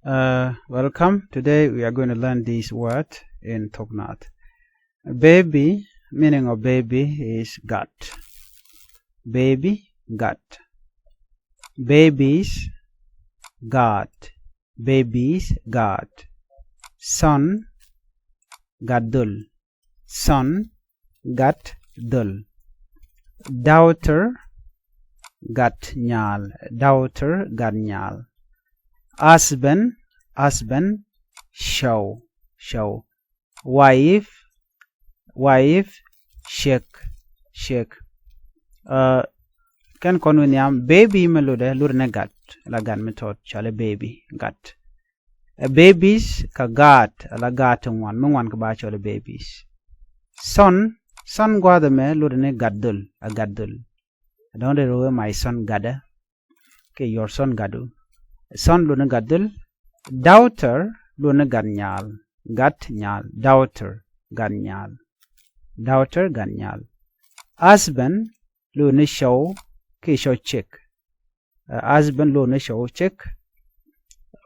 Welcome. Today we are going to learn this word in Thok Nath. Baby, meaning of baby is gut. Baby, gut. Babies, God. Babies, God. Son, gadul. Son, gat-dul. Daughter, gat-nyal. Daughter, gat-nyal. Husband, show. Wife, shake. Kan konu niam baby melude lurne gat la gan method chale baby gat. Babies ka gat la gat wan ka ba chale babies. Son gwada me lurne gaddul a gaddul. Don't know my son gada. Okay, your son gadu. Son luna gadul. Daughter luna ganyal. Gat-nyal. Daughter ganyal. Daughter ganyal. Husband luna show. Ki show chick. Husband luna show chick.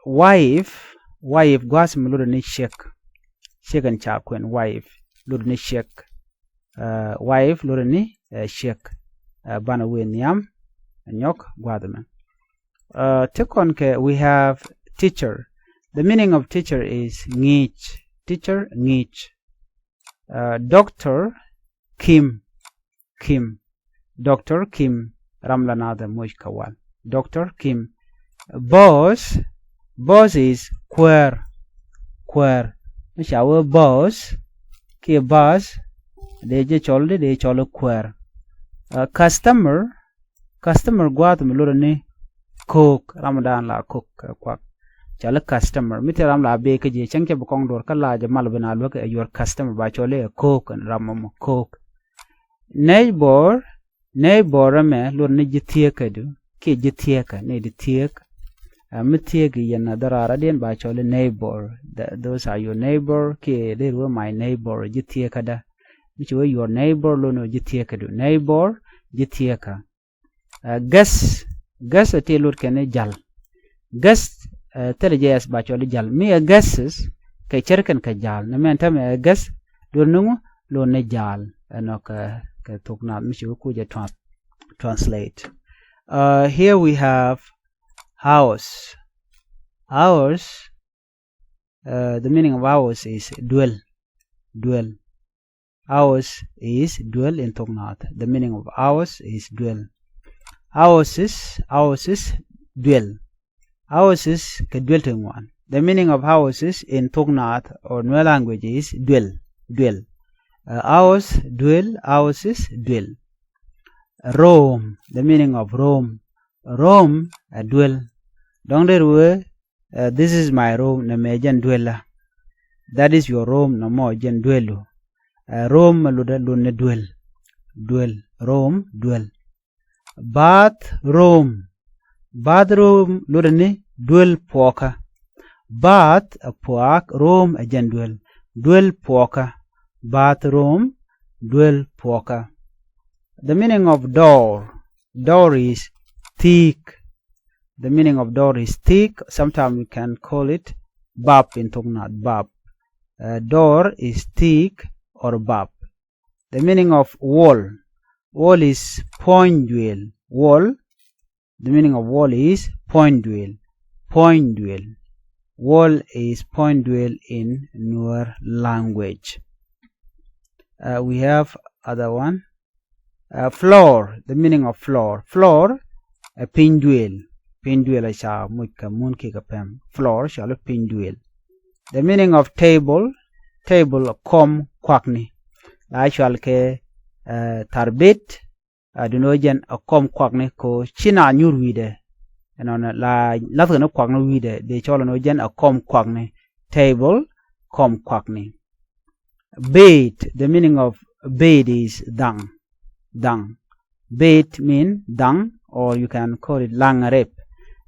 Wife guas luna shake. Shake and chakwen. Wife luna shake. Wife luna shake. Bana win yam. Nyok guadaman. We have teacher. The meaning of teacher is ngich. Teacher ngich. Doctor Kim. Doctor Kim Ramlanada Mujkawal. Doctor Kim. Boss is queer. Our boss ki boss de cholo queer. Customer guad mulurani cook Ramadan la cook kwak chala customer mite ram la be ke je changke bukong dor kala je mal bana lo ke your customer ba chole cook and ramam cook. Neighbor me lor ne jithie kedu ke jithie ka ne jithie mitie ge yana darara den ba chole neighbor. Those are your neighbor ke they were my neighbor jithie kada which were your neighbor lo no jithie kedu neighbor jithie ka. Gas a tailor can jal. Gas telejas bacholi jal. Me a gases kay cherken ka jal. Namenta me a gas lunungu lo ne jal. Anoka Thok Nath mishu kuja translate. Here we have house. House. The meaning of house is dwell. House is dwell in Thok Nath. The meaning of house is dwell. Houses, dwell. Houses ka dwell one. The meaning of houses in Thok Nath or Nuer language is dwell. House, dwell, houses, dwell. Roam. The meaning of roam. Roam, a dwell. Don't this is my room, na mejan dwella. That is your room, no more jen dwello. Roam luda lune dwell. Roam, dwell. Bathroom lurani dwell poka. Bath a poak, room a jen dwell poka. Bathroom dwell poka. The meaning of door is thick. The meaning of door is thick. Sometimes we can call it bab in Thok Nath. Bab. Door is thick or bab. The meaning of wall is point dwell. The meaning of wall is point dwell. Wall is point dwell in Nuer language. We have other one. Floor. The meaning of floor. A pin dwell. Sha muka munki kapem. Floor shall a pin dwell. The meaning of table. Kom kwakni. I shall ke tarbit. Dunojen a kom kwakni ko china nyurwide. And on la nothing of kwakni wide. They cholo no jen a kom kwakni. Table, kom kwakni. Bed. The meaning of bed is dung. Bed mean dung, or you can call it langarep.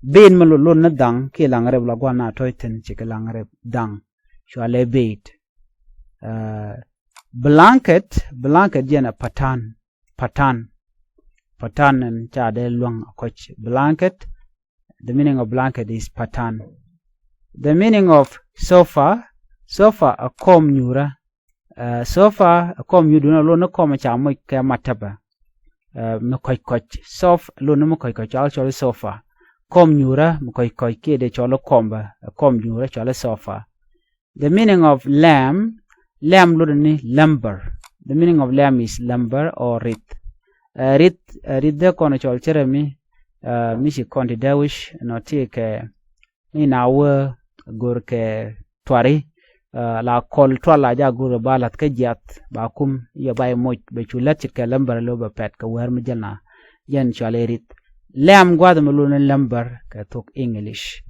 Bed malulun na dung, ki langarep la guana toiten chike langarep dung. Shwale bed. Blanket jen a patan and chade luang coach blanket. The meaning of blanket is patan. The meaning of sofa a kom nyura. Sofa a kom yuduna lo no kom cha mo ke mataba. Me koch sof lo no mo koch actually sofa. Kom nyura mo koch ke de cholo komba kom nyura cholo sofa. The meaning of lamb lo ni lumber. The meaning of lamb is lumber or rit. Rit de kono chol cheremi mishi konti dawish no take ni nawe gur ke twari la kol twala ja gur balat ke jat ba kum ya bay moj be chulat ke lumber lo ba pet ka wer mi jalna yen chole rit. Lamb gwad mo lo ni lumber ka Thok English.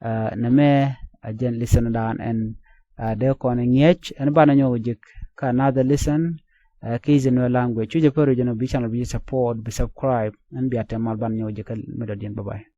Na me ajen listen down and de kono ngech en bana nyogo jik ka another listen keys in your language. Choose a per region of channel, be support, be subscribe, and be at a malban nyogo jik. Bye bye.